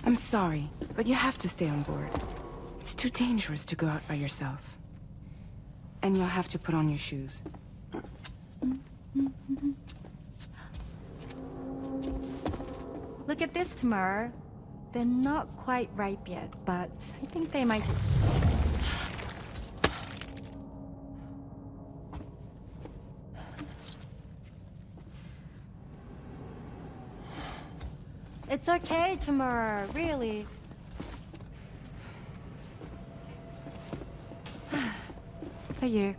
I'm sorry, but you have to stay on board. It's too dangerous to go out by yourself. And you'll have to put on your shoes. Look at this, Tamara. They're not quite ripe yet, but I think they might... It's okay, Tamara, really. For you.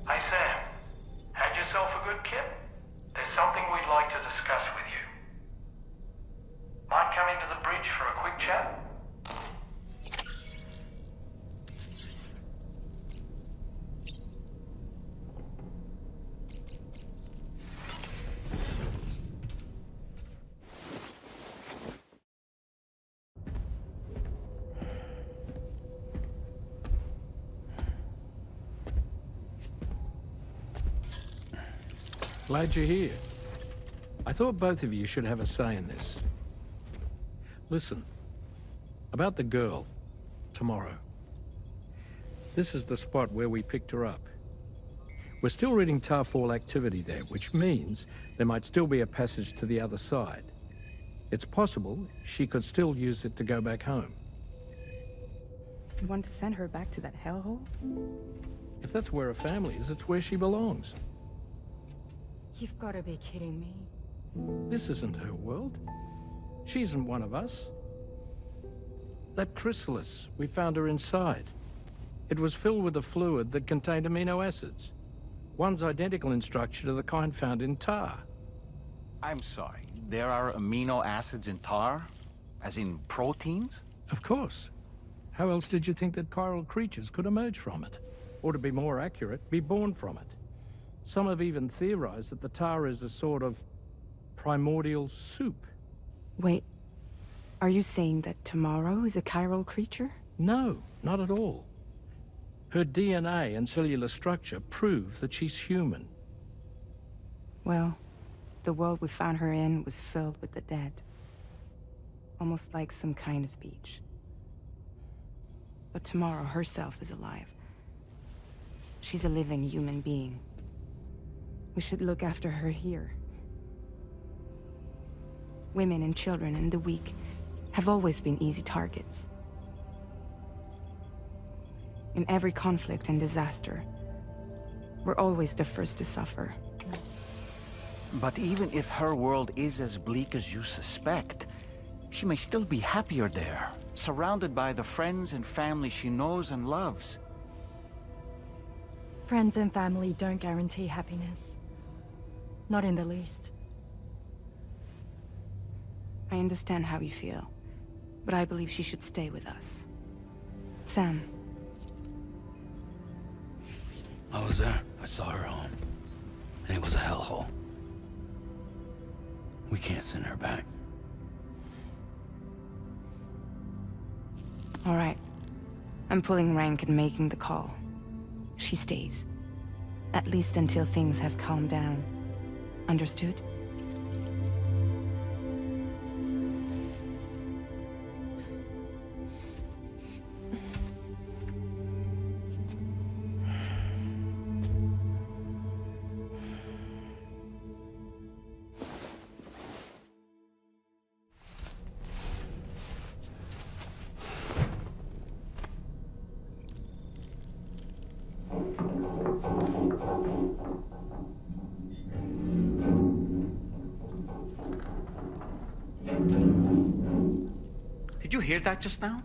Hey Sam, had yourself a good kip? There's something we'd like to discuss with you. Might come into the bridge for a quick chat? Glad you're here. I thought both of you should have a say in this. Listen, about the girl, tomorrow. This is the spot where we picked her up. We're still reading Tarfall activity there, which means there might still be a passage to the other side. It's possible she could still use it to go back home. You want to send her back to that hellhole? If that's where her family is, it's where she belongs. You've got to be kidding me. This isn't her world. She isn't one of us. That chrysalis, we found her inside. It was filled with a fluid that contained amino acids. One's identical in structure to the kind found in tar. I'm sorry, there are amino acids in tar? As in proteins? Of course. How else did you think that chiral creatures could emerge from it? Or to be more accurate, be born from it? Some have even theorized that the tar is a sort of primordial soup. Wait, are you saying that tomorrow is a chiral creature? No, not at all. Her DNA and cellular structure prove that she's human. Well, the world we found her in was filled with the dead. Almost like some kind of beach. But tomorrow herself is alive. She's a living human being. We should look after her here. Women and children and the weak have always been easy targets. In every conflict and disaster, we're always the first to suffer. But even if her world is as bleak as you suspect, she may still be happier there, surrounded by the friends and family she knows and loves. Friends and family don't guarantee happiness. Not in the least. I understand how you feel, but I believe she should stay with us. Sam. I was there. I saw her home. And it was a hellhole. We can't send her back. All right. I'm pulling rank and making the call. She stays. At least until things have calmed down. Understood? you hear that just now?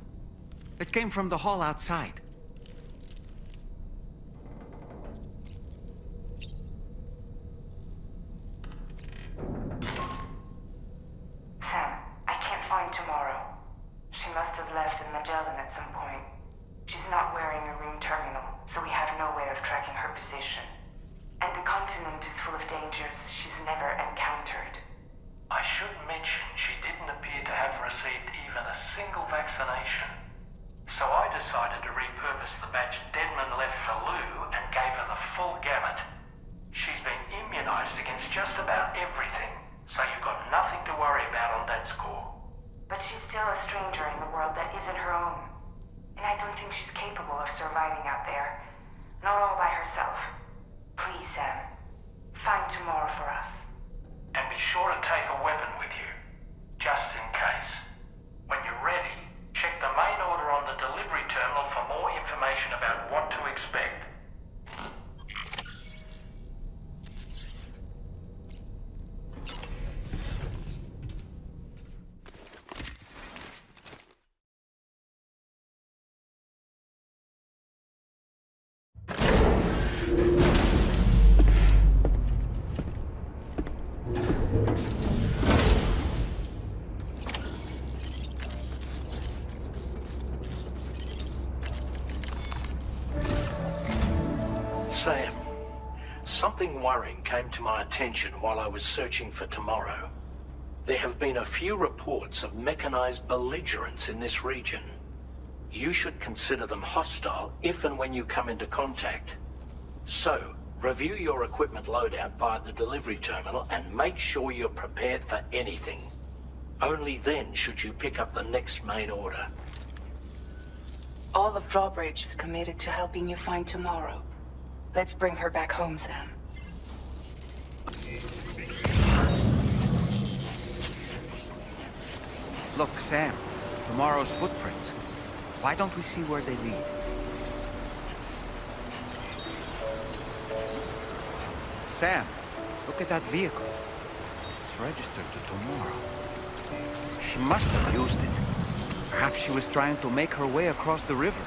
It came from the hall outside. Sam, I can't find Tomorrow. She must have left in Magellan at some point. She's not wearing a room terminal, so we have no way of tracking her position. And the continent is full of dangers she's never encountered. I should mention she didn't appear to have received even a single vaccination. So I decided to repurpose the batch Deadman left for Lou and gave her the full gamut. She's been immunized against just about everything, so you've got nothing to worry about on that score. But she's still a stranger in the world that isn't her own. And I don't think she's capable of surviving out there. Not all by herself. Please, Sam. Find Tomorrow for us. And be sure to take a weapon with you, just in case. When you're ready, check the main order on the delivery terminal for more information about what to expect. Sam, something worrying came to my attention while I was searching for Tomorrow. There have been a few reports of mechanized belligerents in this region. You should consider them hostile if and when you come into contact. So, review your equipment loadout via the delivery terminal and make sure you're prepared for anything. Only then should you pick up the next main order. All of Drawbridge is committed to helping you find Tomorrow. Let's bring her back home, Sam. Look, Sam, Tomorrow's footprints. Why don't we see where they lead? Sam, look at that vehicle. It's registered to Tomorrow. She must have used it. Perhaps she was trying to make her way across the river.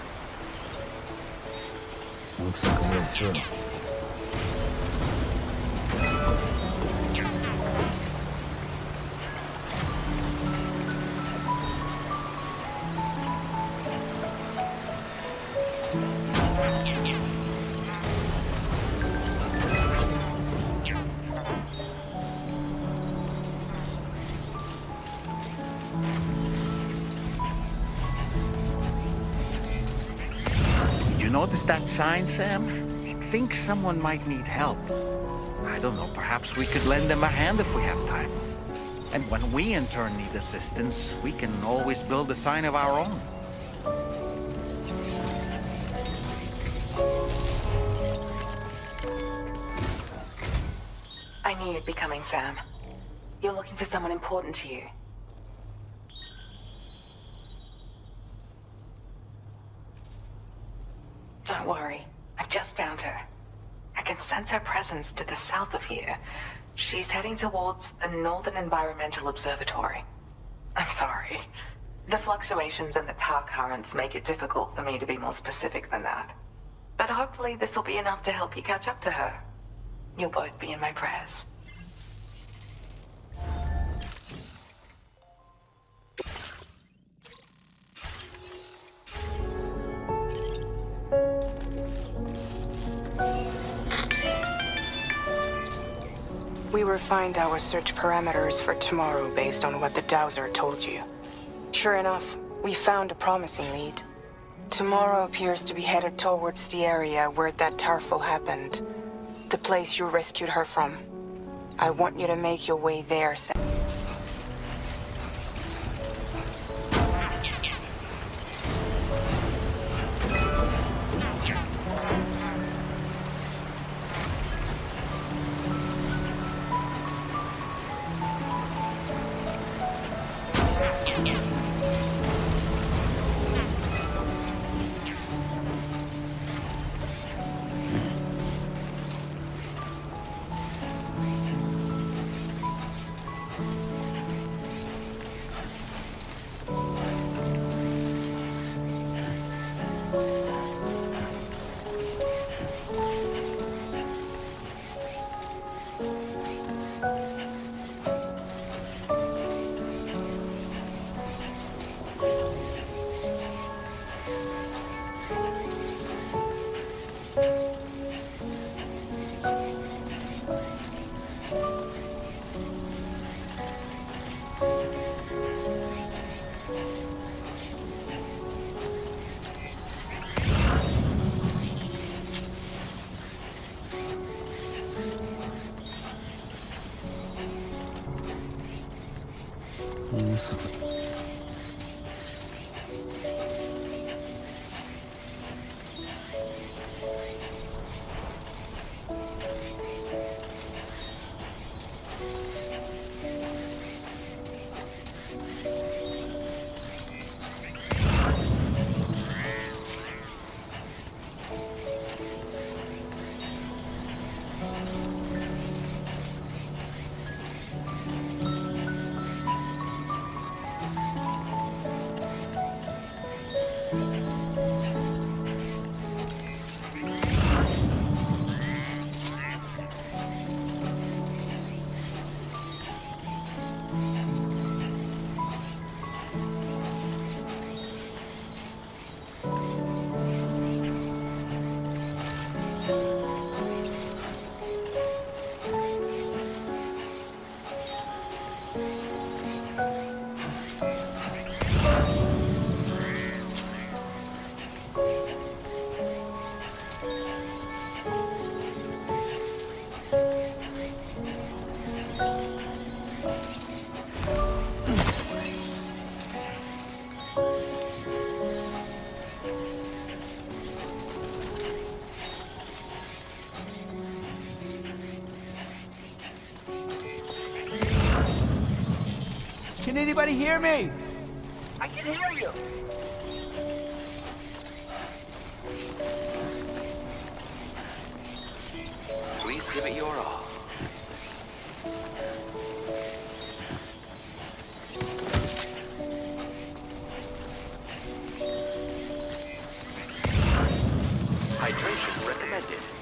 Looks like a way through. Notice that sign, Sam? I think someone might need help. I don't know, perhaps we could lend them a hand if we have time. And when we in turn need assistance, we can always build a sign of our own. I knew you'd be coming, Sam. You're looking for someone important to you. Don't worry. I've just found her. I can sense her presence to the south of here. She's heading towards the Northern Environmental Observatory. I'm sorry. The fluctuations in the tar currents make it difficult for me to be more specific than that. But hopefully this will be enough to help you catch up to her. You'll both be in my prayers. We refined our search parameters for Tomorrow based on what the dowser told you. Sure enough, we found a promising lead. Tomorrow appears to be headed towards the area where that tarful happened. The place you rescued her from. I want you to make your way there, Sam. Listen. Can anybody hear me? I can hear you. Please give it your all. Hydration recommended.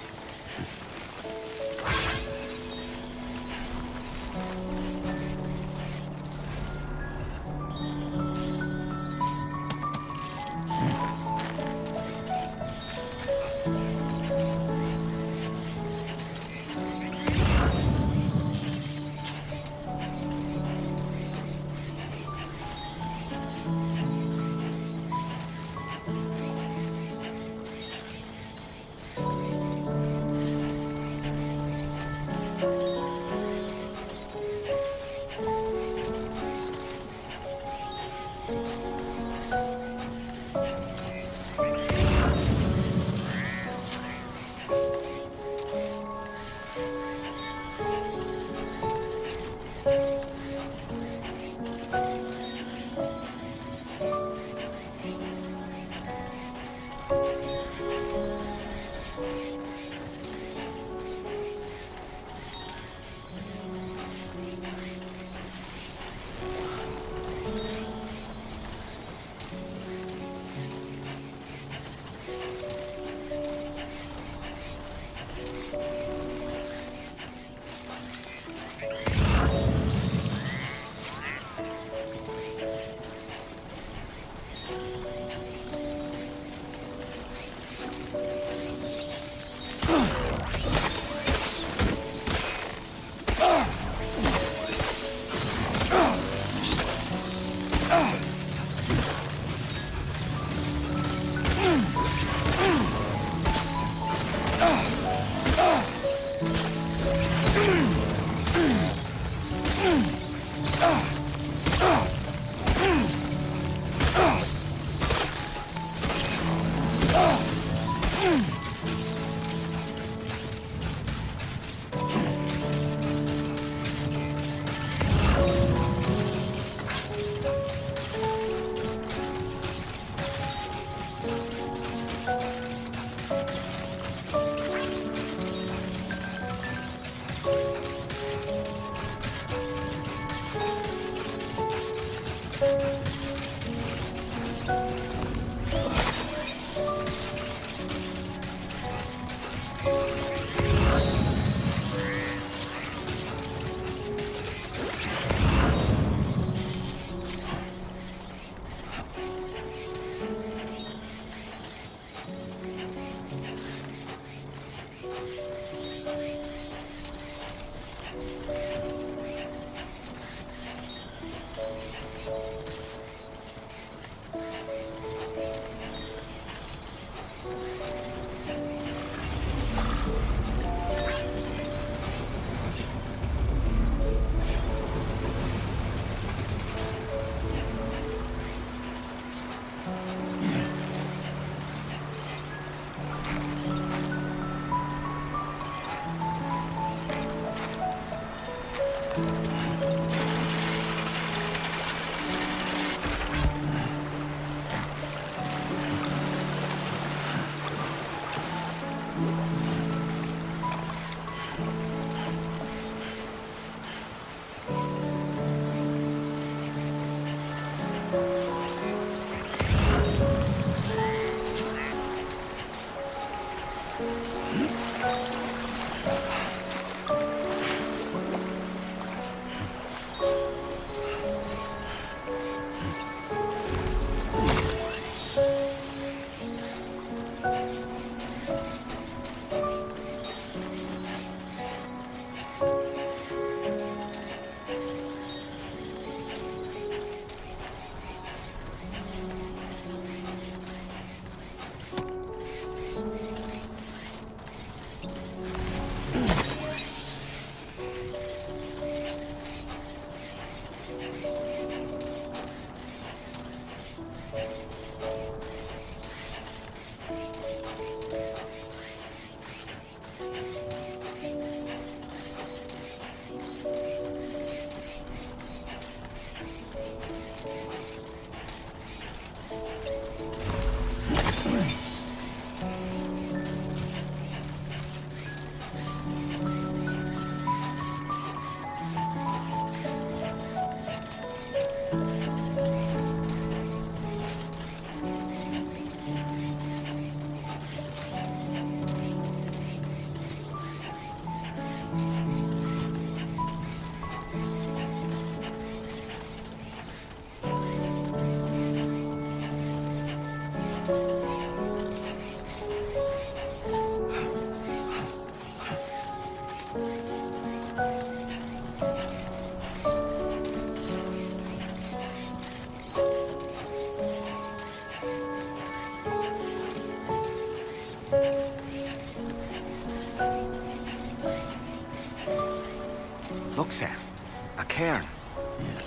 cairn.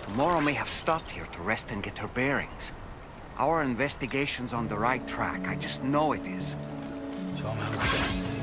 Tomorrow may have stopped here to rest and get her bearings. Our investigation's on the right track. I just know it is. So I'm out there.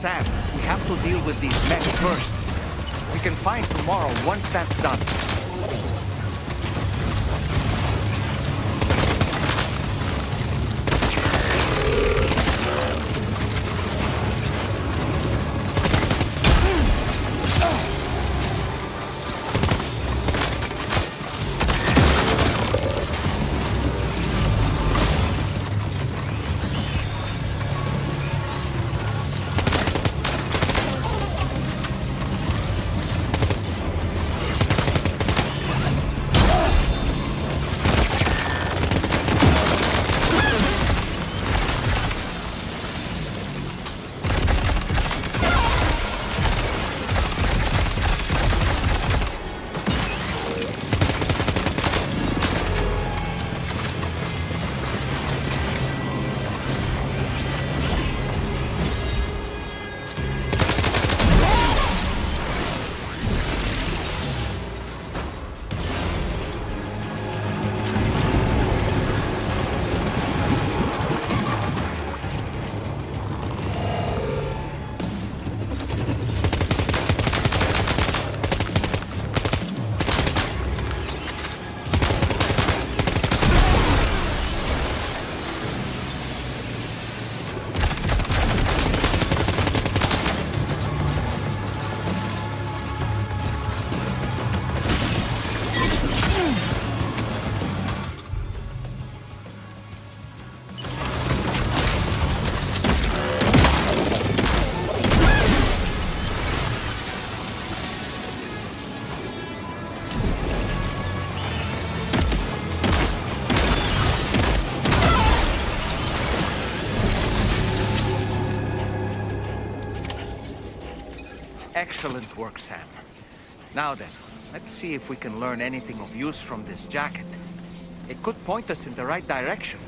Sam, we have to deal with these men first. We can find tomorrow once that's done. Excellent work, Sam. Now then, let's see if we can learn anything of use from this jacket. It could point us in the right direction.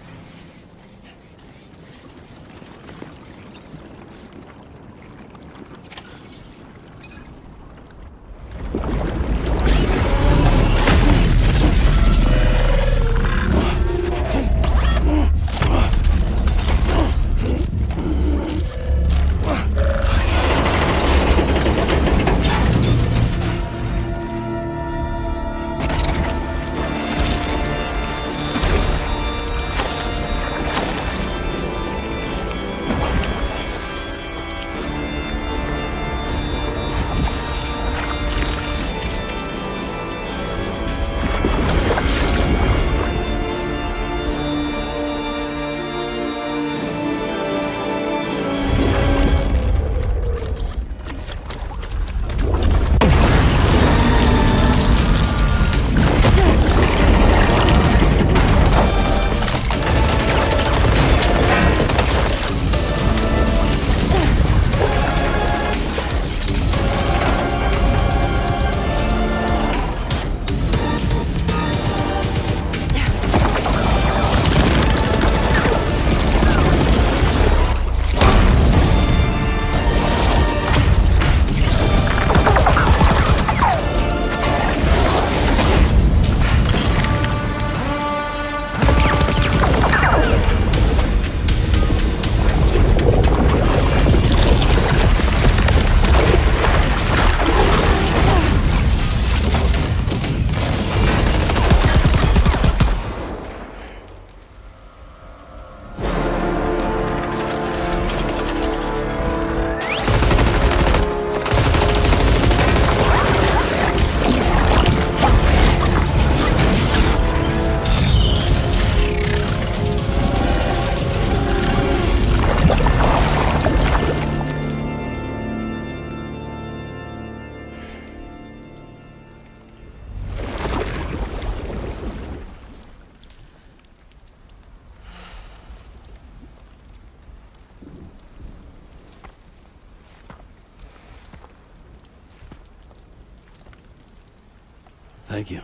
Thank you.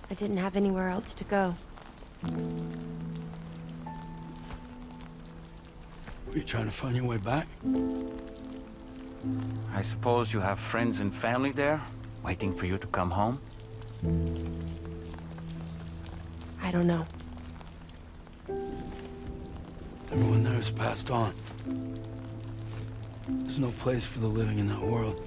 I didn't have anywhere else to go. Were you trying to find your way back? I suppose you have friends and family there, waiting for you to come home? I don't know. Everyone there has passed on. There's no place for the living in that world.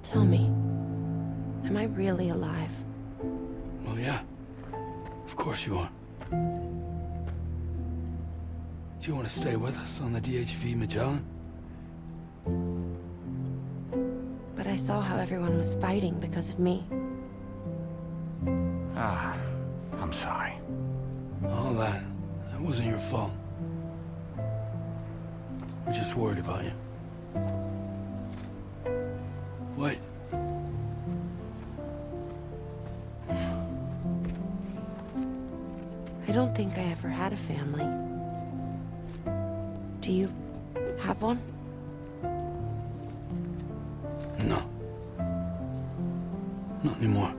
Tell me, am I really alive? Well, yeah. Of course you are. Do you want to stay with us on the DHV Magellan? But I saw how everyone was fighting because of me. Ah, I'm sorry. All that wasn't your fault. We're just worried about you. Wait. I don't think I ever had a family. Do you have one? No. Not anymore.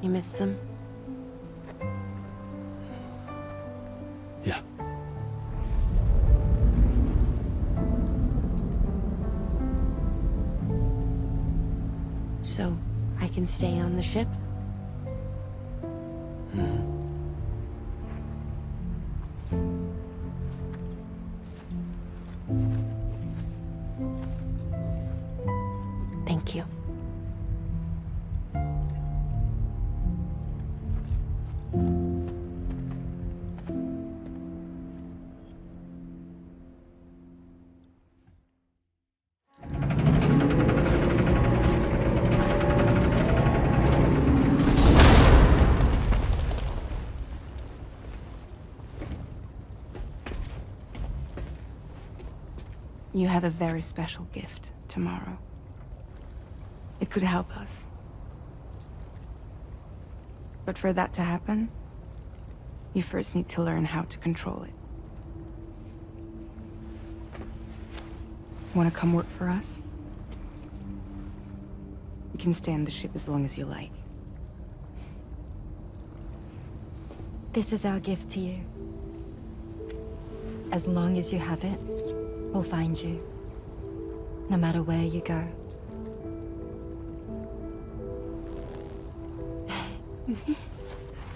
You miss them? Yeah. So, I can stay on the ship? Thank you. You have a very special gift tomorrow. It could help us. But for that to happen, you first need to learn how to control it. Want to come work for us? You can stay on the ship as long as you like. This is our gift to you. As long as you have it, we'll find you. No matter where you go.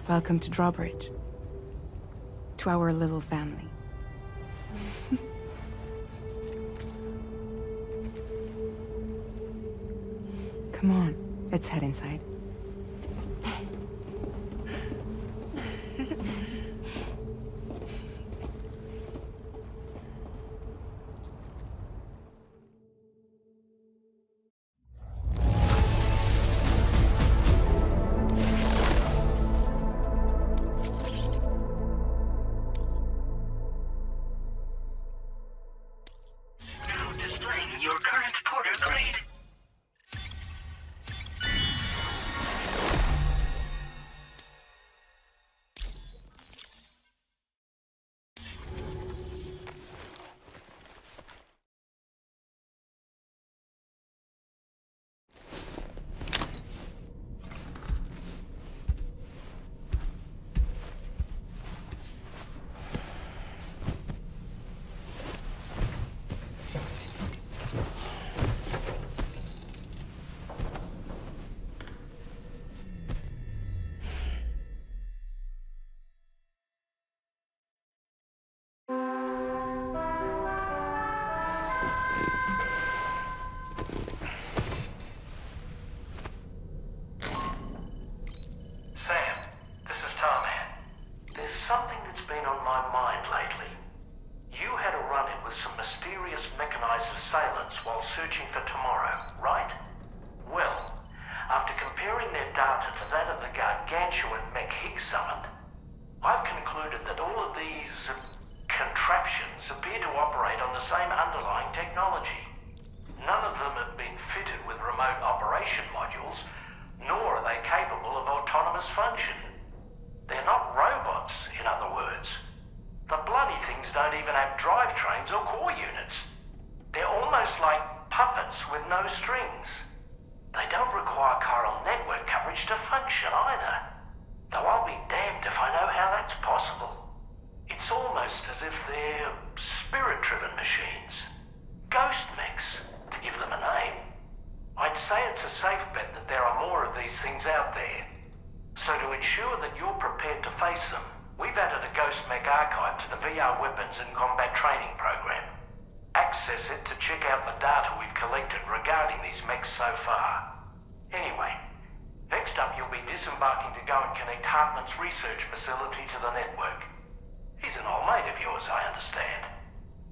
Welcome to Drawbridge. To our little family. Come on, let's head inside. searching for tomorrow, right? Well, after comparing their data to that of the gargantuan mech Higgs summoned, I've concluded that all of these contraptions appear to operate on the same underlying technology. None of them have been fitted with remote operation modules, nor are they capable of autonomous function. They're not robots, in other words. The bloody things don't even have drivetrains or core units. They're almost like puppets with no strings. They don't require Chiral Network coverage to function either. Though I'll be damned if I know how that's possible. It's almost as if they're spirit-driven machines. Ghost mechs, to give them a name. I'd say it's a safe bet that there are more of these things out there. So to ensure that you're prepared to face them, we've added a Ghost Mech archive to the VR weapons and combat training program. Access it to check out the data we've collected regarding these mechs so far. Anyway, next up you'll be disembarking to go and connect Hartman's research facility to the network. He's an old mate of yours, I understand.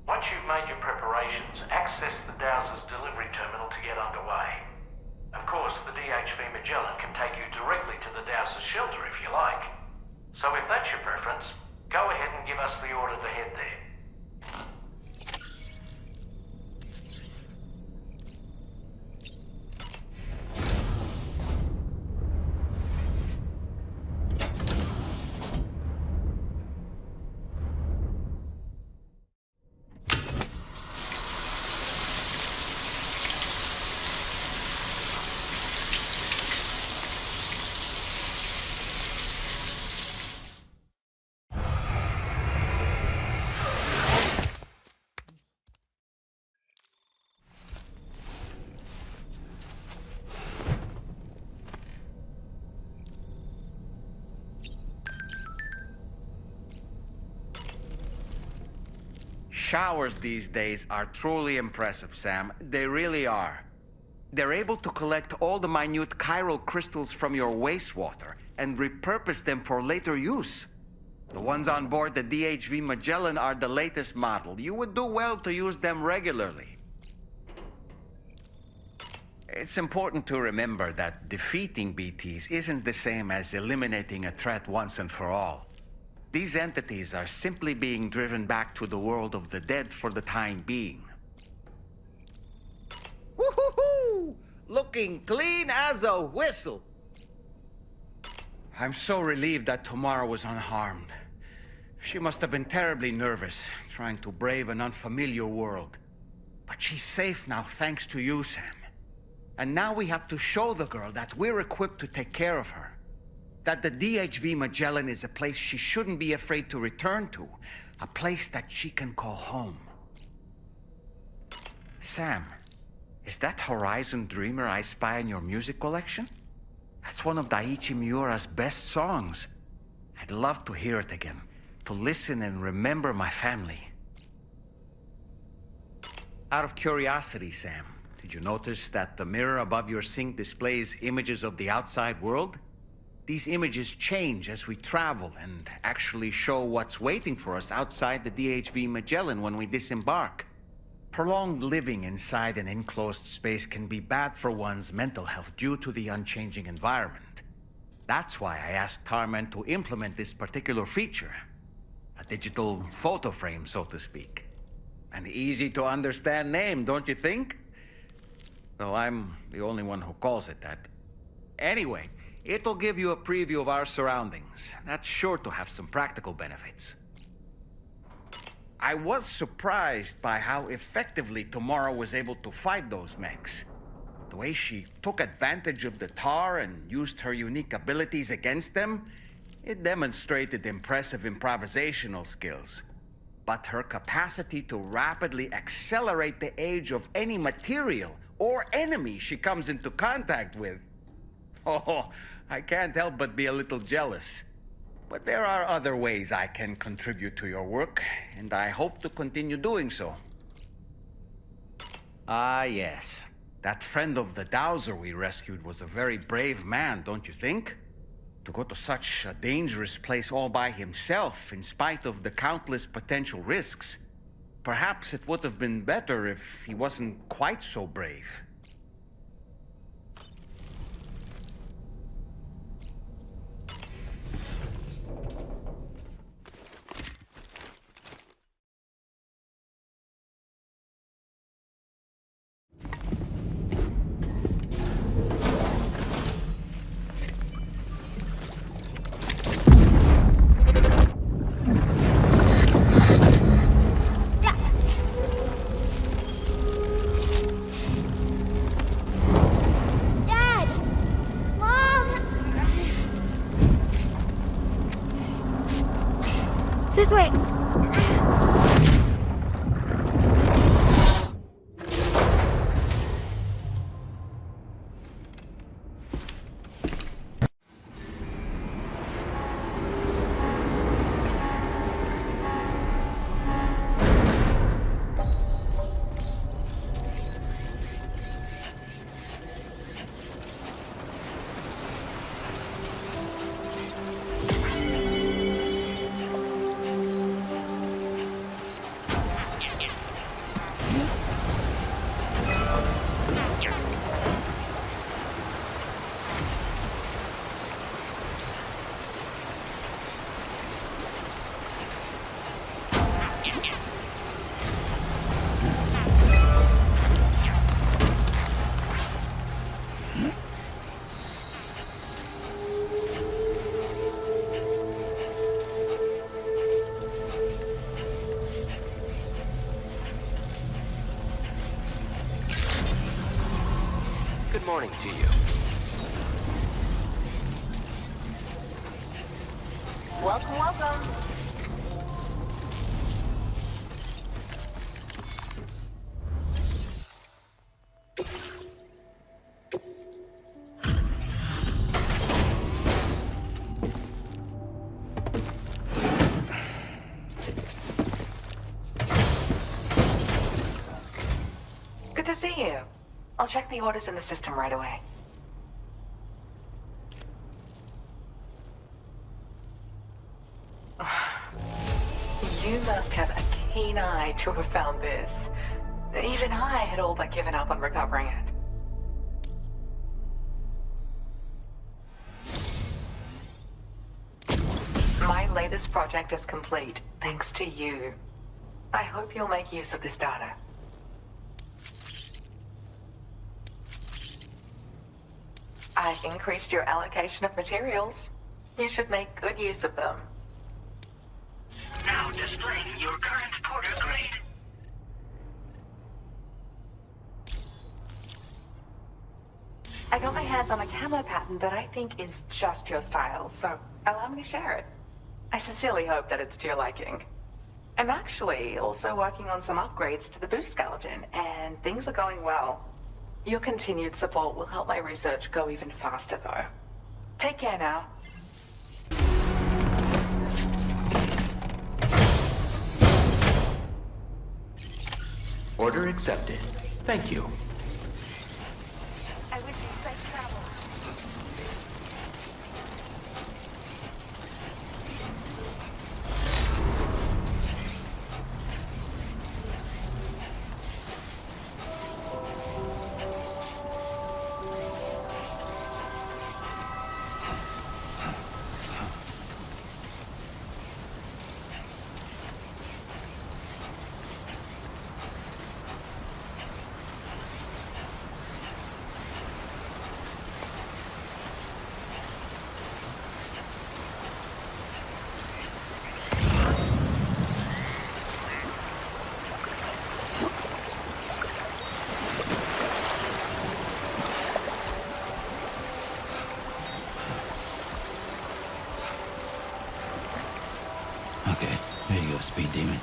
Once you've made your preparations, access the Dowser's delivery terminal to get underway. Of course, the DHV Magellan can take you directly to the Dowser's shelter if you like. So if that's your preference, go ahead and give us the order to head there. Showers these days are truly impressive, Sam. They really are. They're able to collect all the minute chiral crystals from your wastewater and repurpose them for later use. The ones on board the DHV Magellan are the latest model. You would do well to use them regularly. It's important to remember that defeating BTs isn't the same as eliminating a threat once and for all. These entities are simply being driven back to the world of the dead for the time being. Woohoo! Looking clean as a whistle. I'm so relieved that Tamara was unharmed. She must have been terribly nervous, trying to brave an unfamiliar world. But she's safe now, thanks to you, Sam. And now we have to show the girl that we're equipped to take care of her. That the DHV Magellan is a place she shouldn't be afraid to return to. A place that she can call home. Sam, is that Horizon Dreamer I spy in your music collection? That's one of Daiichi Miura's best songs. I'd love to hear it again, to listen and remember my family. Out of curiosity, Sam, did you notice that the mirror above your sink displays images of the outside world? These images change as we travel and actually show what's waiting for us outside the DHV Magellan when we disembark. Prolonged living inside an enclosed space can be bad for one's mental health due to the unchanging environment. That's why I asked Tarman to implement this particular feature. A digital photo frame, so to speak. An easy-to-understand name, don't you think? Though I'm the only one who calls it that. Anyway, it'll give you a preview of our surroundings. That's sure to have some practical benefits. I was surprised by how effectively Tamara was able to fight those mechs. The way she took advantage of the tar and used her unique abilities against them, it demonstrated impressive improvisational skills. But her capacity to rapidly accelerate the age of any material or enemy she comes into contact with. Oh, I can't help but be a little jealous. But there are other ways I can contribute to your work, and I hope to continue doing so. Ah, yes. That friend of the Dowser we rescued was a very brave man, don't you think? To go to such a dangerous place all by himself, in spite of the countless potential risks. perhaps it would have been better if he wasn't quite so brave. Dad! Mom! This way. Good morning to you. Welcome, welcome. Good to see you. I'll check the orders in the system right away. You must have a keen eye to have found this. Even I had all but given up on recovering it. My latest project is complete, thanks to you. I hope you'll make use of this data. I've increased your allocation of materials. You should make good use of them. Now displaying your current porter grade. I got my hands on a camo pattern that I think is just your style, so allow me to share it. I sincerely hope that it's to your liking. I'm actually also working on some upgrades to the boost skeleton, and things are going well. Your continued support will help my research go even faster, though. Take care now. Order accepted. Thank you. I wish you safe travel. Okay, here you go, Speed Demon.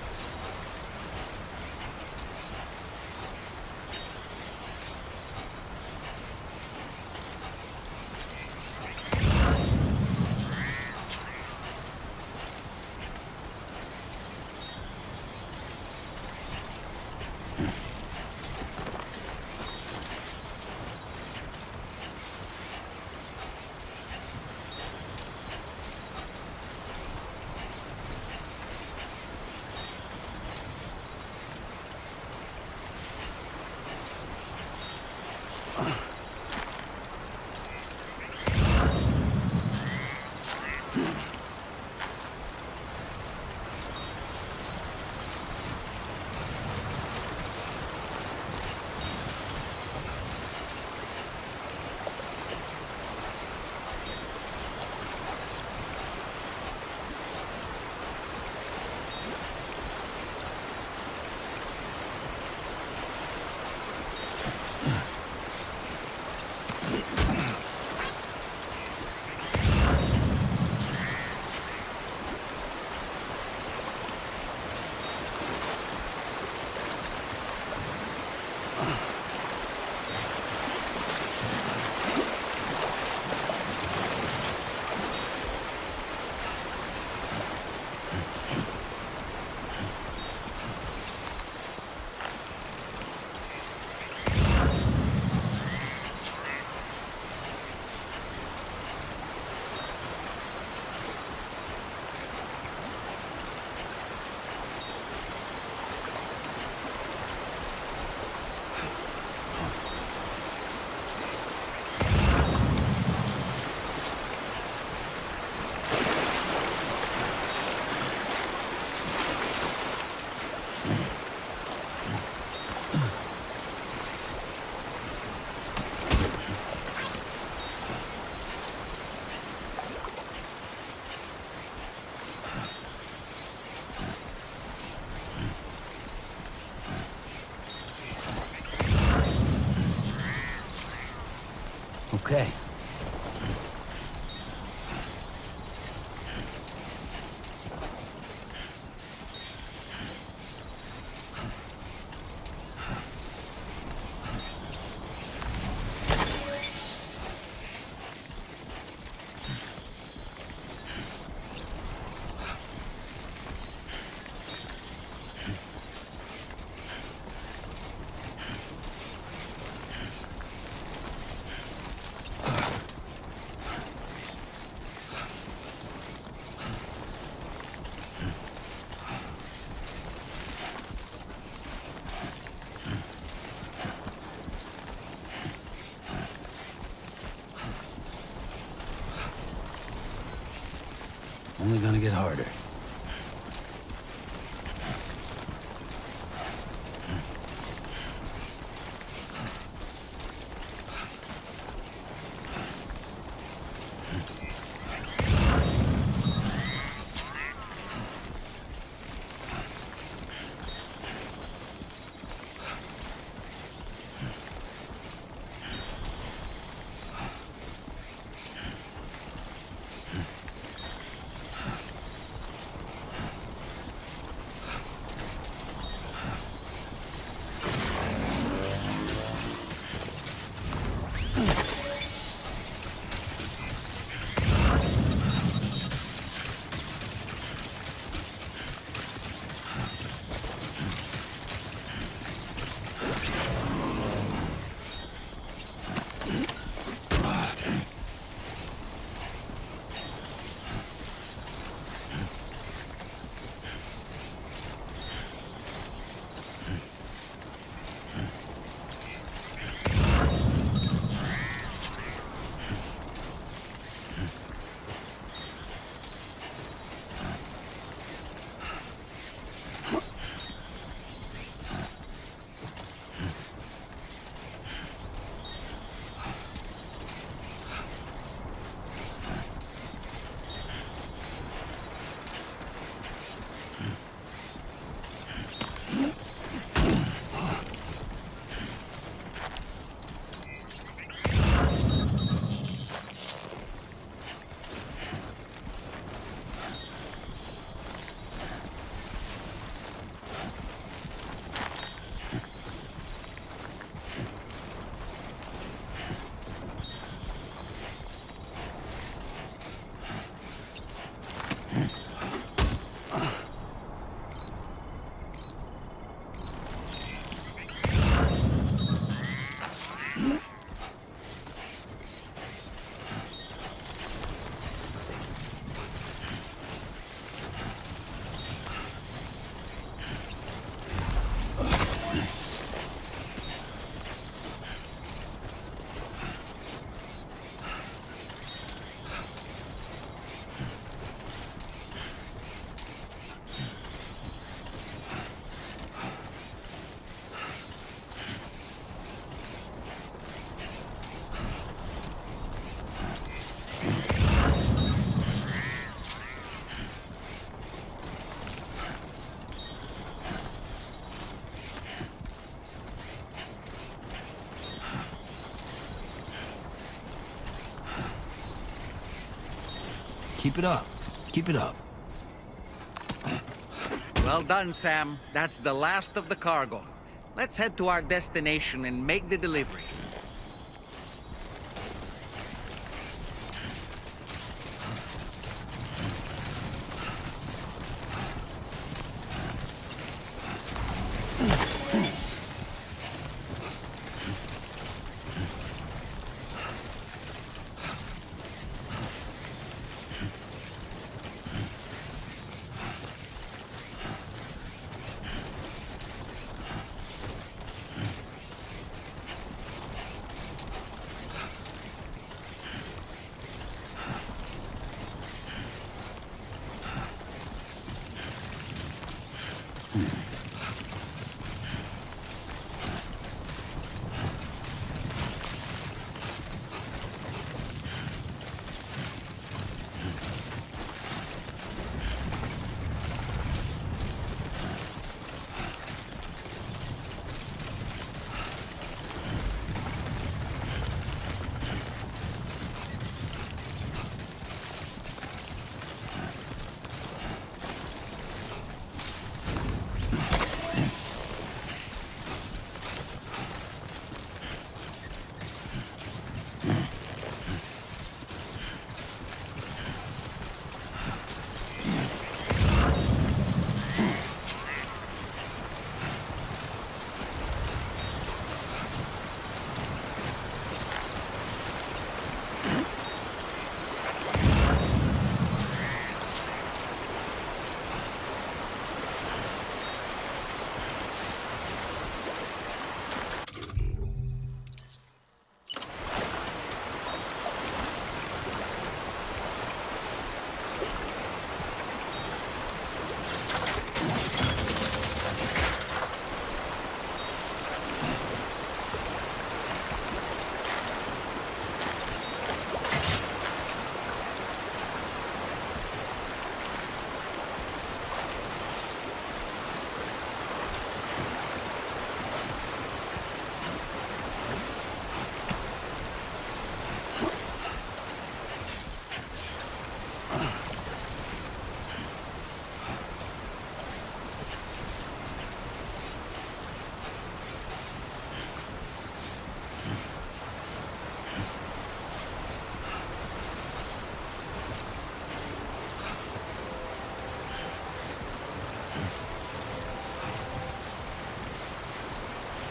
Okay. Only gonna get harder. Keep it up. Keep it up. Well done, Sam. That's the last of the cargo. Let's head to our destination and make the delivery.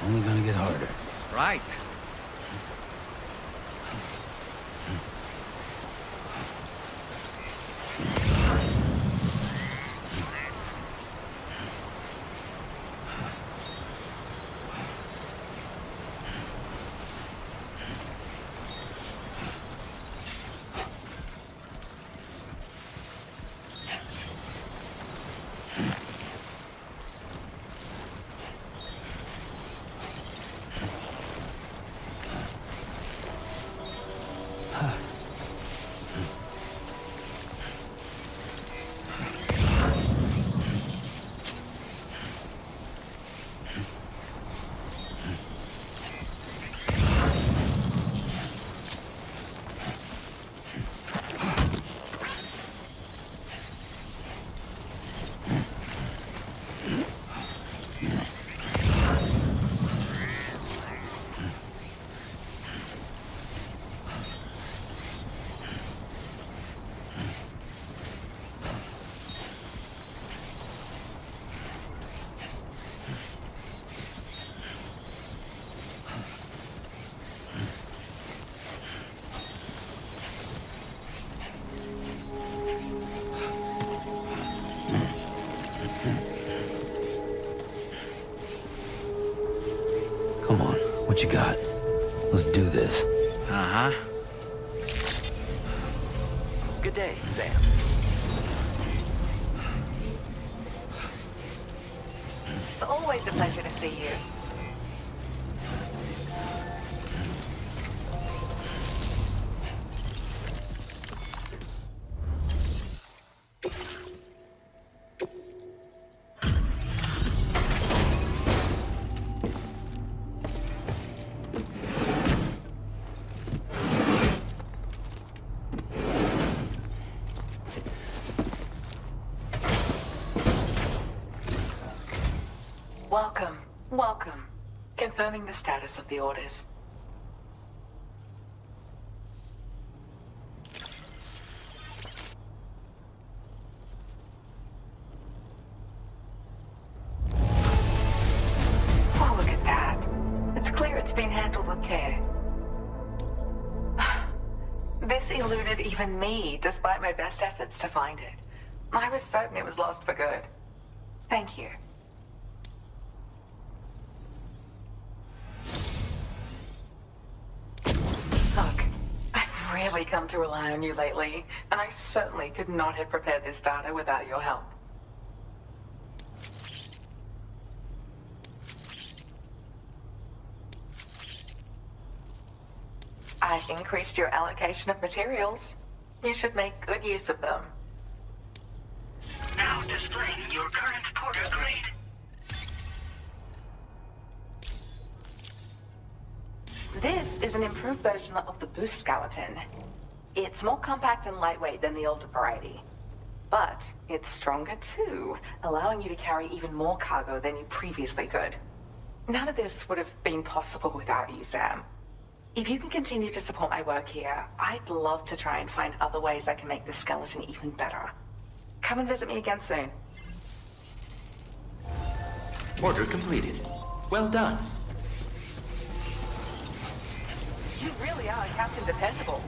Only gonna get harder. Right. Come on, what you got? Let's do this. Uh-huh. Good day, Sam. It's always a pleasure to see you. Welcome. Welcome. Confirming the status of the orders. Oh, look at that. It's clear it's been handled with care. This eluded even me, despite my best efforts to find it. I was certain it was lost for good. Thank you. Look, I've really come to rely on you lately, and I certainly could not have prepared this data without your help. I've increased your allocation of materials. You should make good use of them. Now displaying your current porter grade. This is an improved version of the boost skeleton. It's more compact and lightweight than the older variety. But it's stronger too, allowing you to carry even more cargo than you previously could. None of this would have been possible without you, Sam. If you can continue to support my work here, I'd love to try and find other ways I can make this skeleton even better. Come and visit me again soon. Order completed. Well done. You really are Captain Dependable.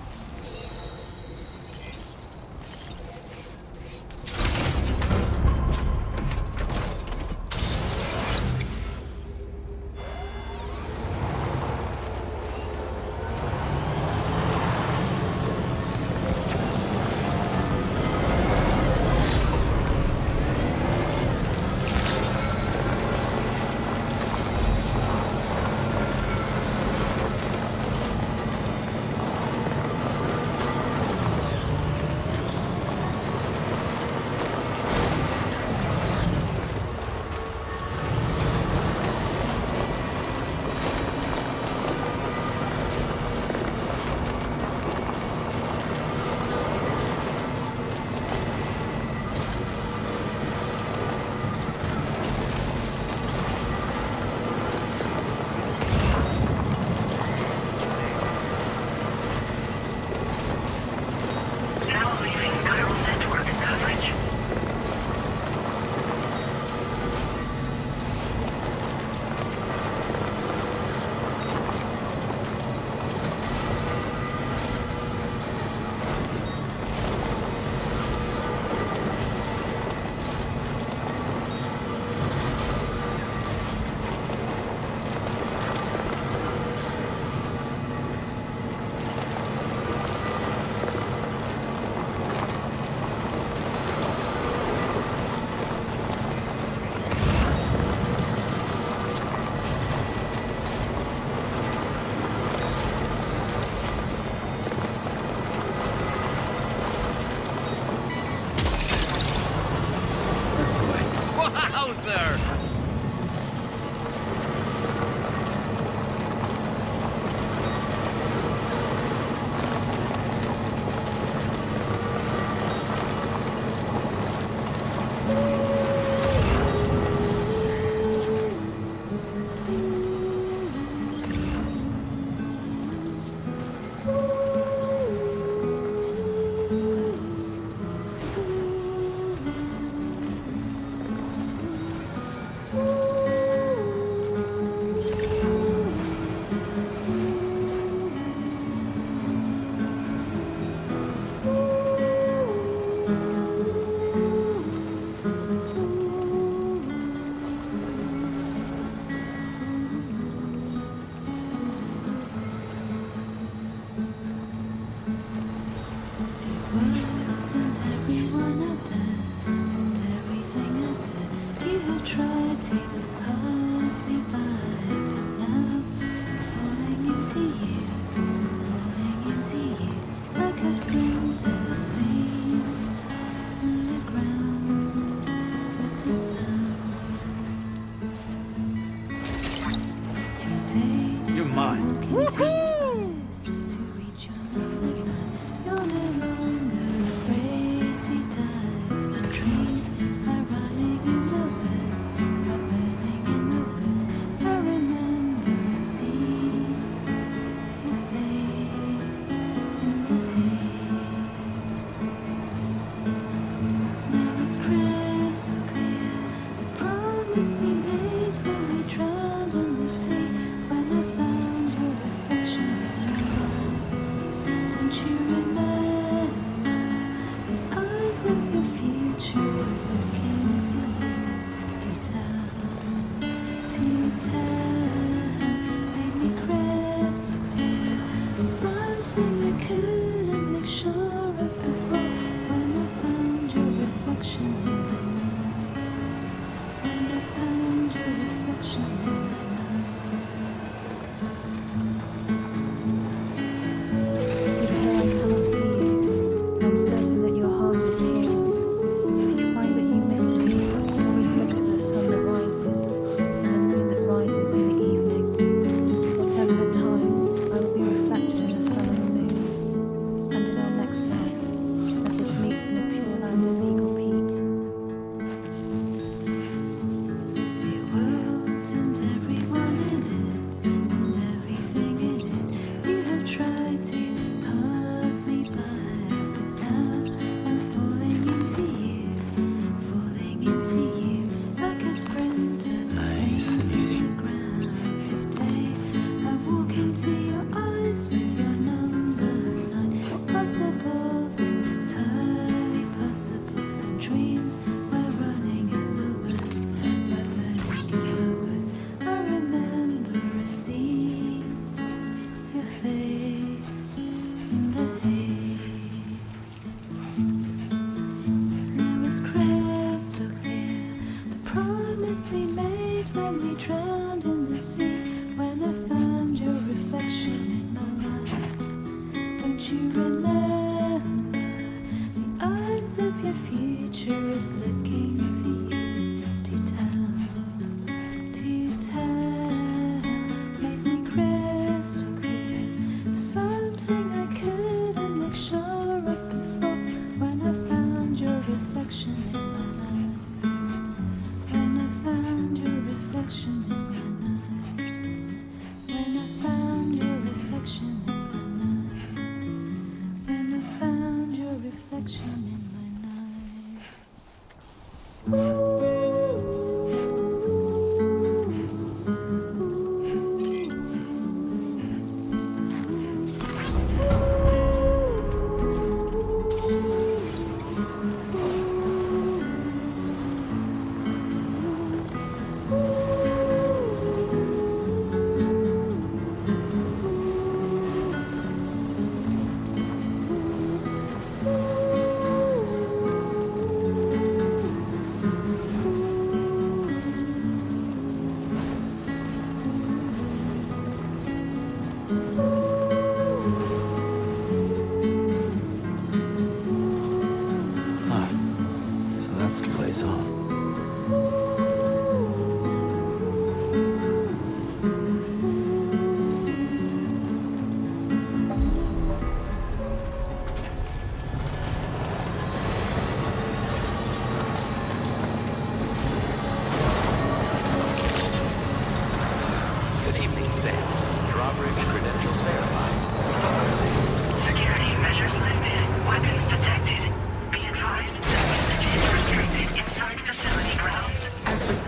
You're mine.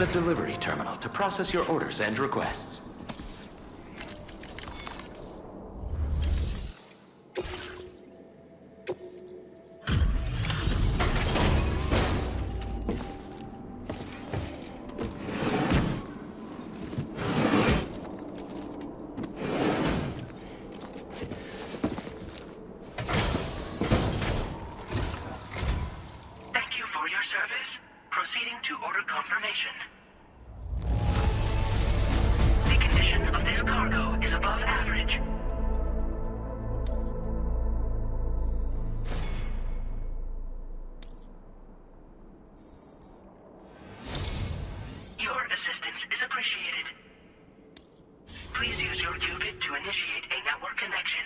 The delivery terminal to process your orders and requests. Thank you for your service. Proceeding to order confirmation. The condition of this cargo is above average. Your assistance is appreciated. Please use your qubit to initiate a network connection.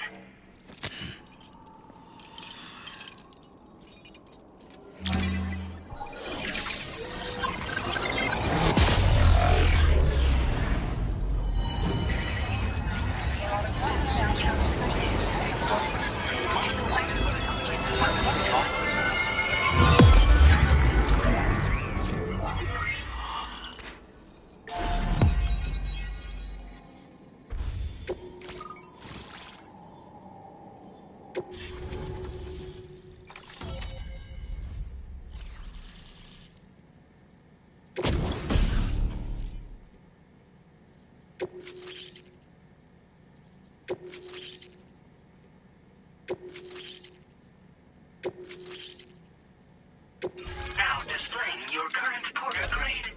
Now displaying your current porter grade.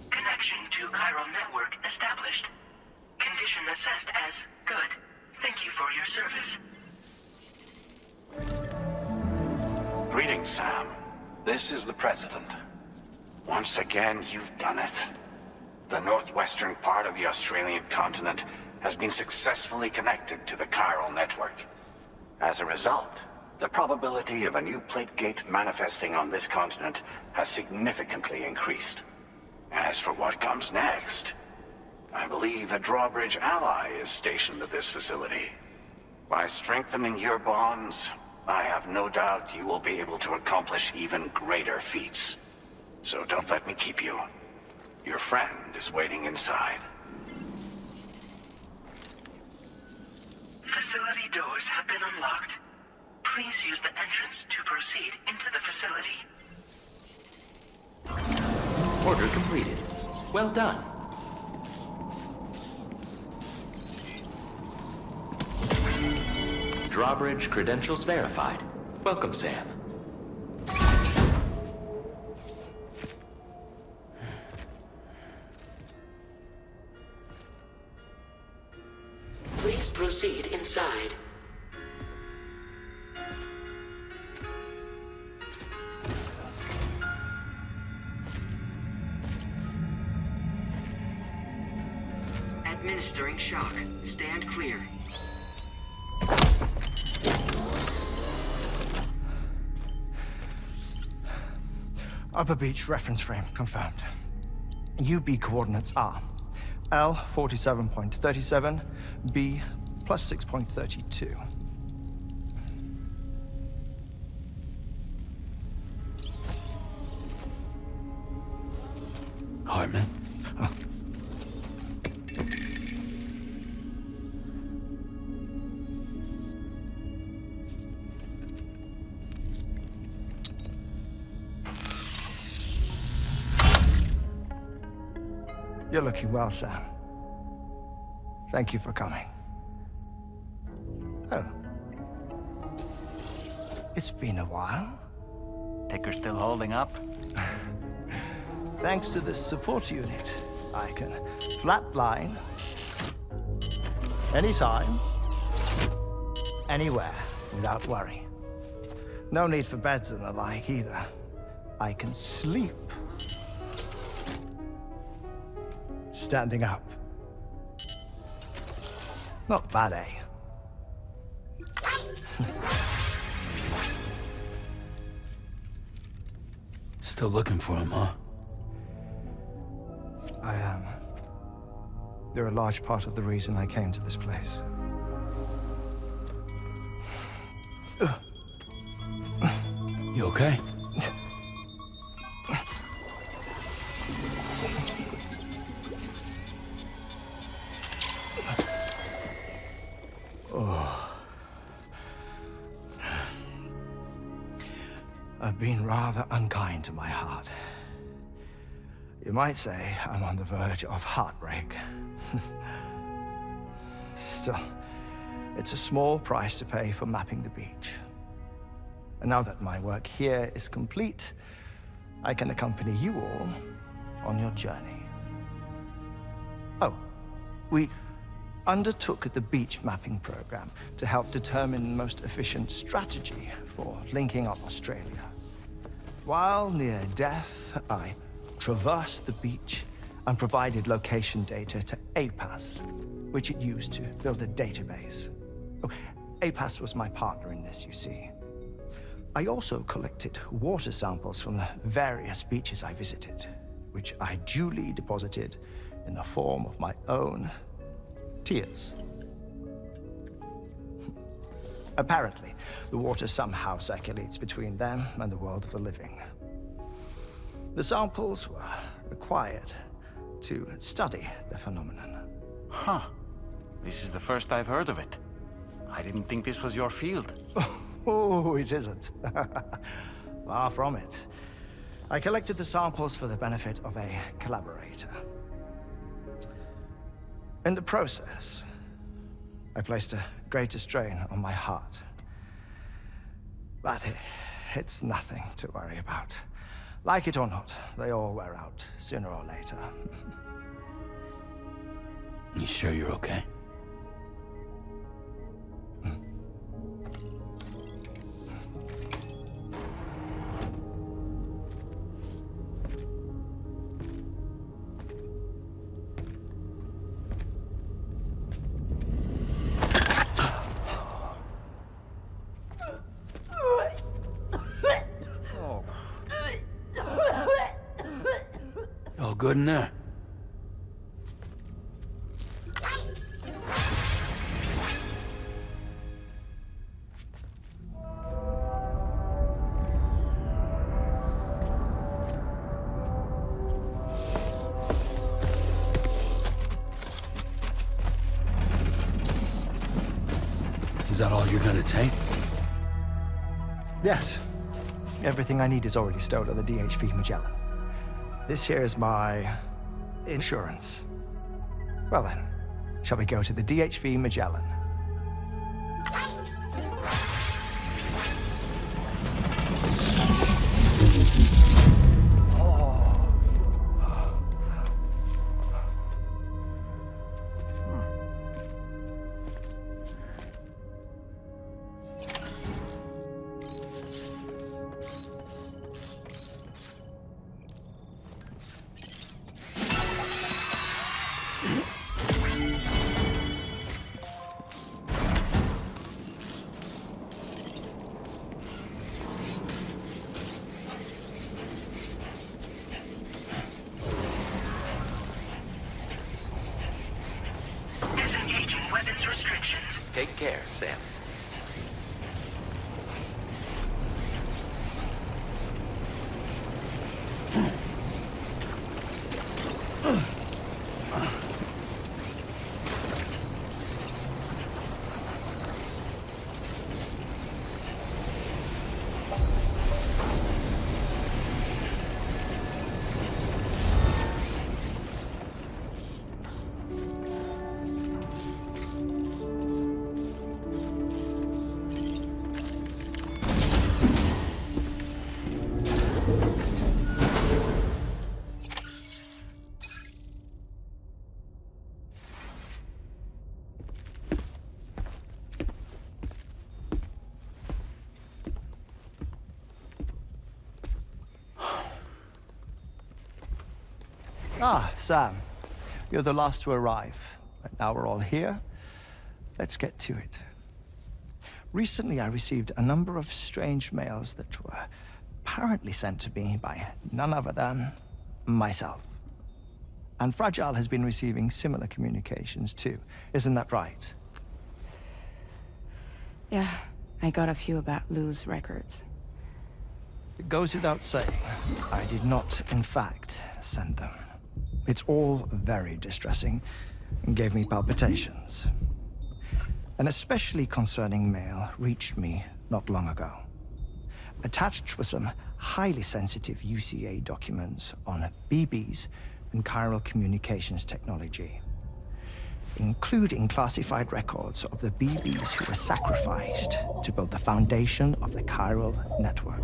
Connection to Chiral Network established. Condition assessed as good. Thank you for your service. Greetings, Sam. This is the President. Once again, you've done it. The northwestern part of the Australian continent has been successfully connected to the Chiral Network. As a result, the probability of a new plate gate manifesting on this continent has significantly increased. As for what comes next, I believe a drawbridge ally is stationed at this facility. By strengthening your bonds, I have no doubt you will be able to accomplish even greater feats. So don't let me keep you. Your friend is waiting inside. Facility doors have been unlocked. Please use the entrance to proceed into the facility. Order completed. Well done. Drawbridge credentials verified. Welcome, Sam. Please proceed inside. Administering shock. Stand clear. Upper Beach reference frame confirmed. UB coordinates are L 47.37, B plus 6.32. Hartman? Oh. You're looking well, Sam. Thank you for coming. Oh. It's been a while. Ticker's still holding up? Thanks to this support unit, I can flatline anytime, anywhere, without worry. No need for beds and the like either. I can sleep standing up. Not bad, eh? Still looking for him, huh? I am. They're a large part of the reason I came to this place. You okay? I've been rather unkind to my heart. You might say I'm on the verge of heartbreak. Still, it's a small price to pay for mapping the beach. And now that my work here is complete, I can accompany you all on your journey. Oh, we undertook the beach mapping program to help determine the most efficient strategy for linking up Australia. While near death, I traversed the beach and provided location data to APAS, which it used to build a database. Oh, APAS was my partner in this, you see. I also collected water samples from the various beaches I visited, which I duly deposited in the form of my own tears. Apparently, the water somehow circulates between them and the world of the living. The samples were required to study the phenomenon. Huh. This is the first I've heard of it. I didn't think this was your field. Oh, it isn't. Far from it. I collected the samples for the benefit of a collaborator. In the process, I placed a greater strain on my heart. But it's nothing to worry about. Like it or not, they all wear out, sooner or later. You sure you're okay? All good in there? Is that all you're gonna take? Yes. Everything I need is already stowed on the DHV Magellan. This here is my insurance. Well then, shall we go to the DHV Magellan? Take care, Sam. Ah, Sam. You're the last to arrive. But now we're all here. Let's get to it. Recently, I received a number of strange mails that were apparently sent to me by none other than myself. And Fragile has been receiving similar communications too. Isn't that right? Yeah, I got a few about Lou's records. It goes without saying, I did not, in fact, send them. It's all very distressing and gave me palpitations. An especially concerning mail reached me not long ago. Attached were some highly sensitive UCA documents on BBs and chiral communications technology, including classified records of the BBs who were sacrificed to build the foundation of the Chiral Network.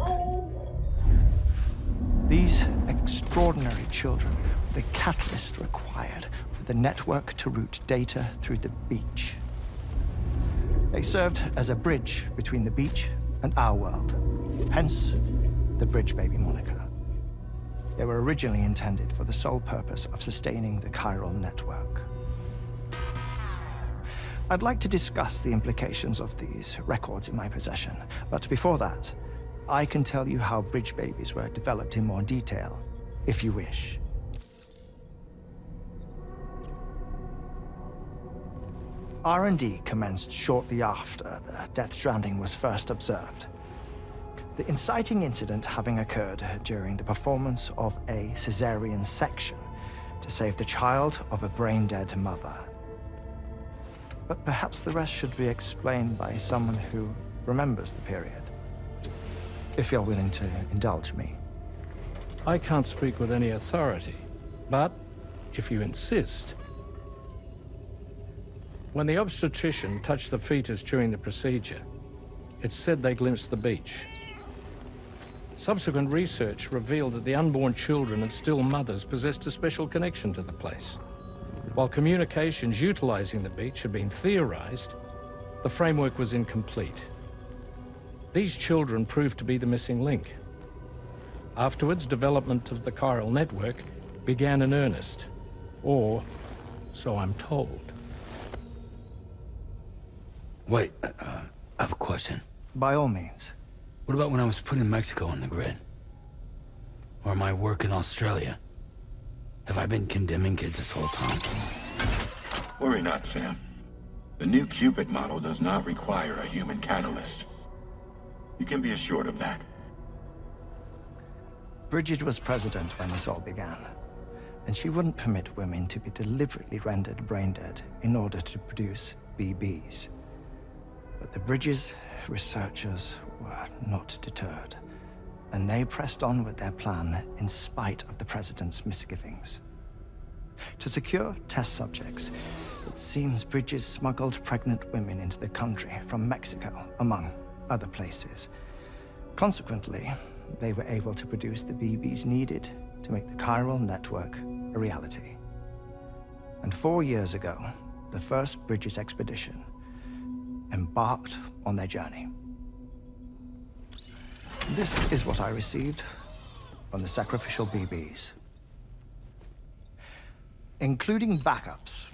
These extraordinary children were the catalyst required for the network to route data through the beach. They served as a bridge between the beach and our world. Hence, the Bridge Baby moniker. They were originally intended for the sole purpose of sustaining the Chiral Network. I'd like to discuss the implications of these records in my possession, but before that, I can tell you how Bridge Babies were developed in more detail, if you wish. R&D commenced shortly after the Death Stranding was first observed. The inciting incident having occurred during the performance of a cesarean section to save the child of a brain-dead mother. But perhaps the rest should be explained by someone who remembers the period. If you're willing to indulge me. I can't speak with any authority, but if you insist. When the obstetrician touched the fetus during the procedure, it's said they glimpsed the beach. Subsequent research revealed that the unborn children and still mothers possessed a special connection to the place. While communications utilizing the beach had been theorized, the framework was incomplete. These children proved to be the missing link. Afterwards, development of the Chiral Network began in earnest, or so I'm told. Wait, I have a question. By all means. What about when I was put in Mexico on the grid? Or my work in Australia? Have I been condemning kids this whole time? Worry not, Sam. The new Cupid model does not require a human catalyst. You can be assured of that. Bridget was president when this all began, and she wouldn't permit women to be deliberately rendered brain-dead in order to produce BBs. But the Bridges researchers were not deterred, and they pressed on with their plan in spite of the president's misgivings. To secure test subjects, it seems Bridges smuggled pregnant women into the country from Mexico, among other places. Consequently, they were able to produce the BBs needed to make the Chiral Network a reality. And 4 years ago, the first Bridges expedition embarked on their journey. This is what I received from the sacrificial BBs. Including backups,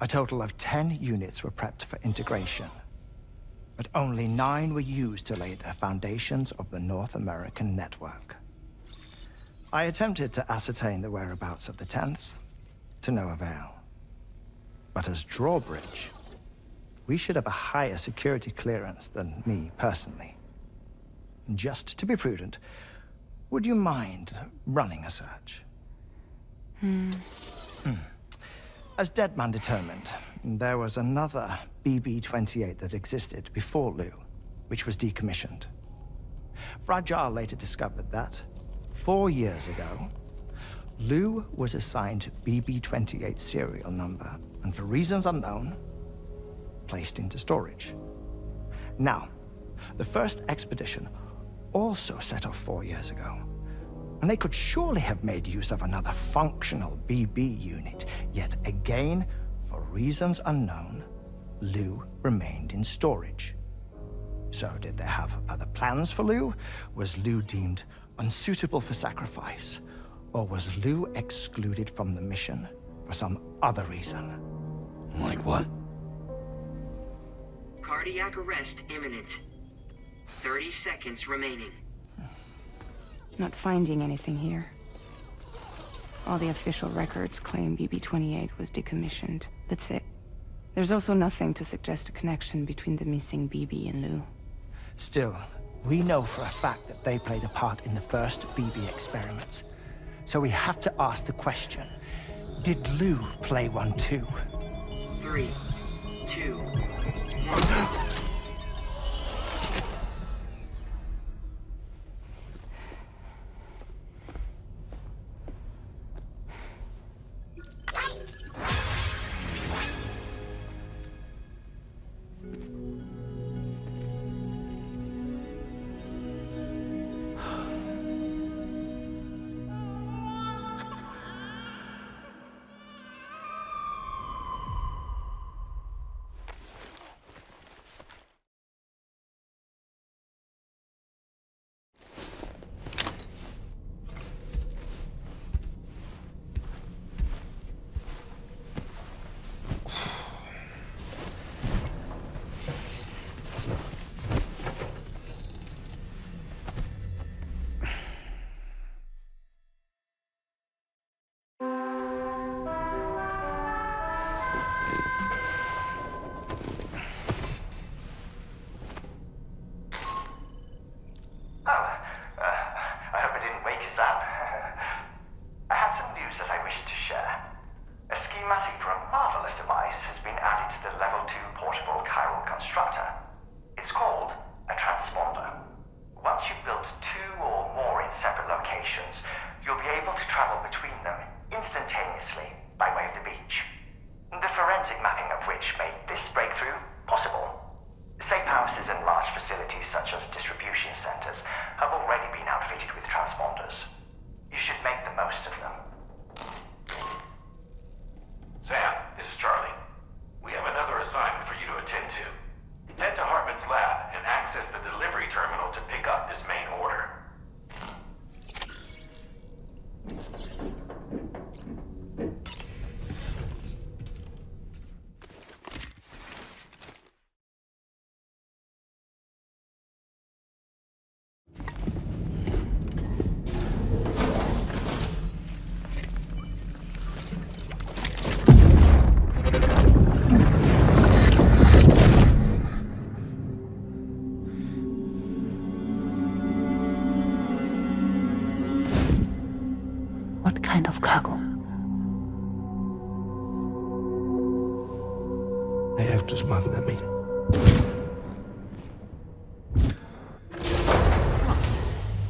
a total of 10 units were prepped for integration, but only 9 were used to lay the foundations of the North American network. I attempted to ascertain the whereabouts of the 10th, to no avail. But as drawbridge, we should have a higher security clearance than me personally. Just to be prudent, would you mind running a search? As Deadman determined, there was another BB-28 that existed before Lou, which was decommissioned. Fragile later discovered that, 4 years ago, Lou was assigned BB-28 serial number, and for reasons unknown, placed into storage. Now, the first expedition also set off 4 years ago, and they could surely have made use of another functional BB unit, yet again, for reasons unknown, Lou remained in storage. So did they have other plans for Lou? Was Lou deemed unsuitable for sacrifice? Or was Lou excluded from the mission for some other reason? Like what? Cardiac arrest imminent. 30 seconds remaining. Not finding anything here. All the official records claim BB-28 was decommissioned. That's it. There's also nothing to suggest a connection between the missing BB and Lou. Still, we know for a fact that they played a part in the first BB experiments. So we have to ask the question, did Lou play one too? 3, 2, 1. locations, you'll be able to travel between them instantaneously by way of the beach. The forensic mapping of which made this breakthrough possible. Safe houses and large facilities such as distribution centers have already been outfitted with transponders. You should make the most of them. Sam, this is Charlie. We have another assignment for you to attend to. Head to Hartman's lab and access the delivery terminal to pick up this main order. What kind of cargo? I have to smuggle them in.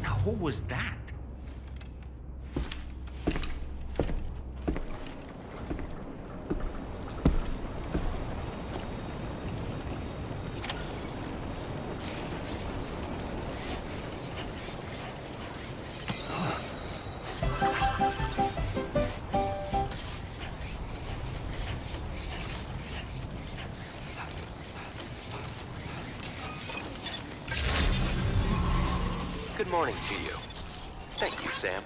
Now, who was that? Good morning to you. Thank you, Sam.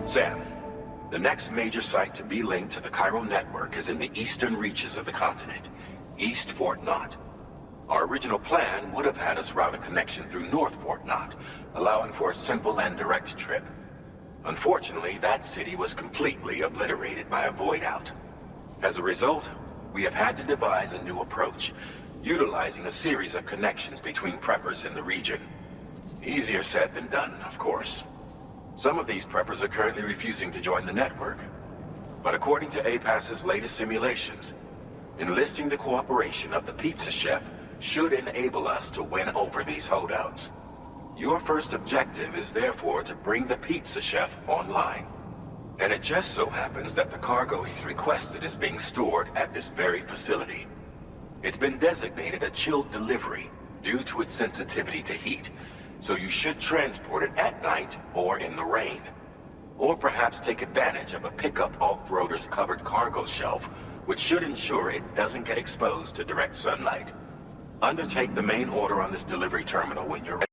Sam, the next major site to be linked to the Chiral Network is in the eastern reaches of the continent, East Fort Knott. Our original plan would have had us route a connection through North Fort Knott, allowing for a simple and direct trip. Unfortunately, that city was completely obliterated by a void out. As a result, we have had to devise a new approach, utilizing a series of connections between preppers in the region. Easier said than done, of course. Some of these preppers are currently refusing to join the network. But according to APAS's latest simulations, enlisting the cooperation of the pizza chef should enable us to win over these holdouts. Your first objective is therefore to bring the pizza chef online. And it just so happens that the cargo he's requested is being stored at this very facility. It's been designated a chilled delivery due to its sensitivity to heat, so you should transport it at night or in the rain. Or perhaps take advantage of a pickup off-roader's covered cargo shelf, which should ensure it doesn't get exposed to direct sunlight. Undertake the main order on this delivery terminal when you're ready.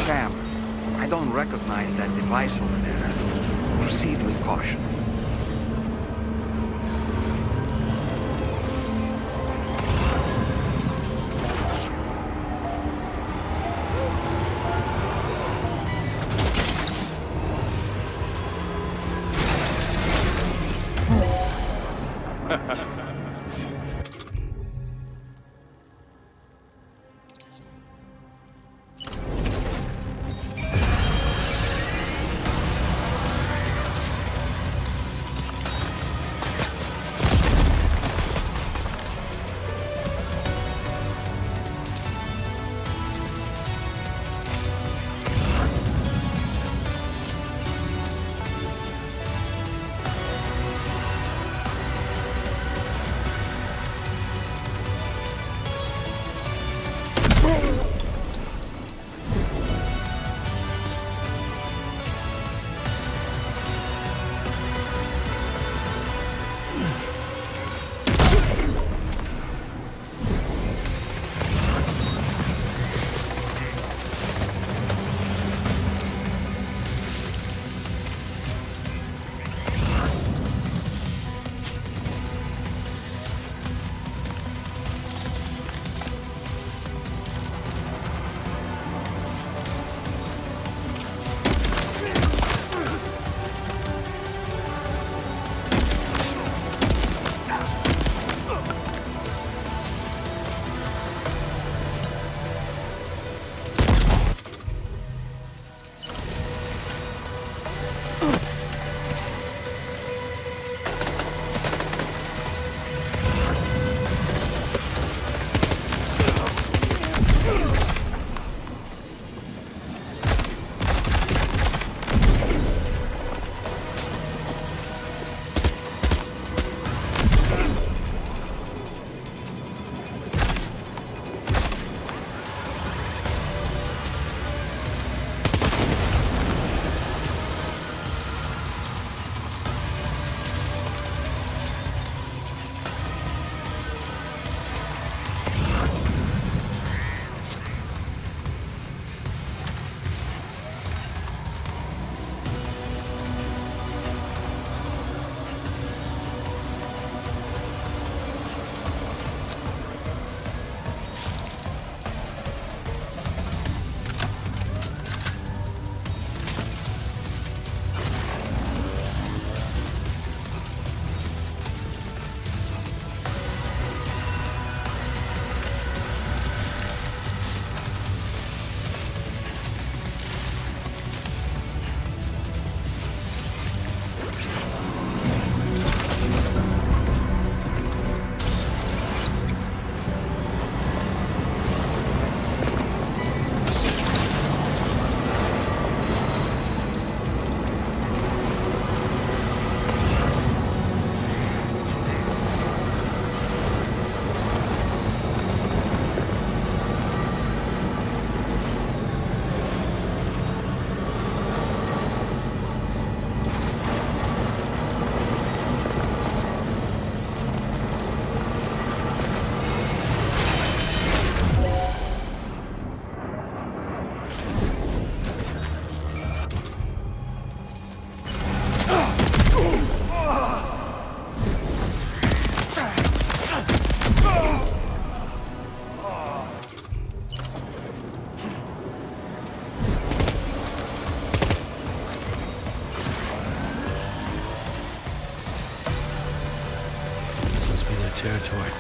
Sam, I don't recognize that device over there. Proceed with caution. toy.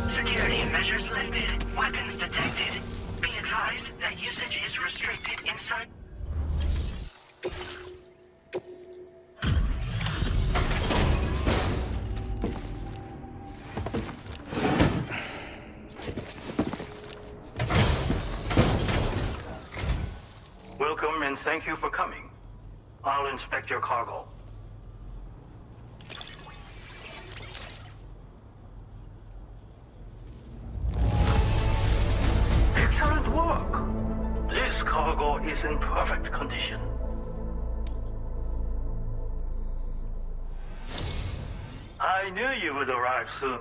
Security measures lifted. Weapons detected. Be advised that usage is restricted inside. Welcome and thank you for coming. I'll inspect your cargo. Excellent work. This cargo is in perfect condition. I knew you would arrive soon.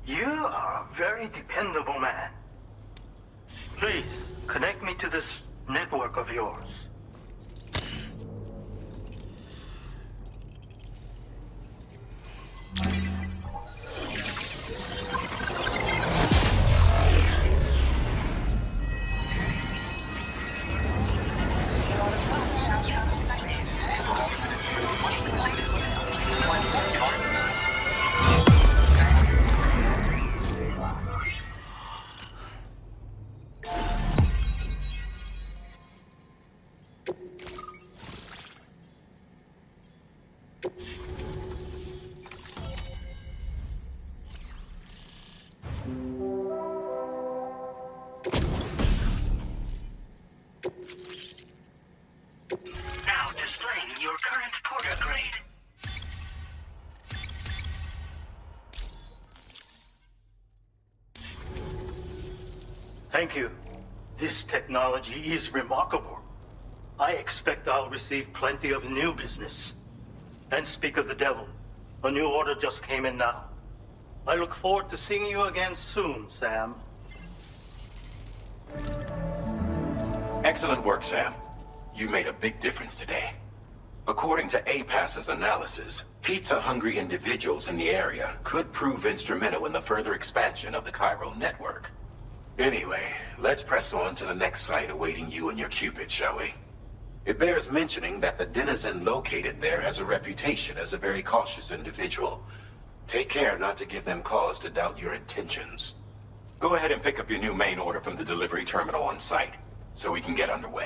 You are a very dependable man. Please, connect me to this network of yours. Now displaying your current porter grade. Thank you. This technology is remarkable. I expect I'll receive plenty of new business. And speak of the devil, a new order just came in now. I look forward to seeing you again soon, Sam. Excellent work, Sam. You made a big difference today. According to APAS's analysis, pizza-hungry individuals in the area could prove instrumental in the further expansion of the Chiral Network. Anyway, let's press on to the next site awaiting you and your Cupid, shall we? It bears mentioning that the denizen located there has a reputation as a very cautious individual. Take care not to give them cause to doubt your intentions. Go ahead and pick up your new main order from the delivery terminal on site, so we can get underway.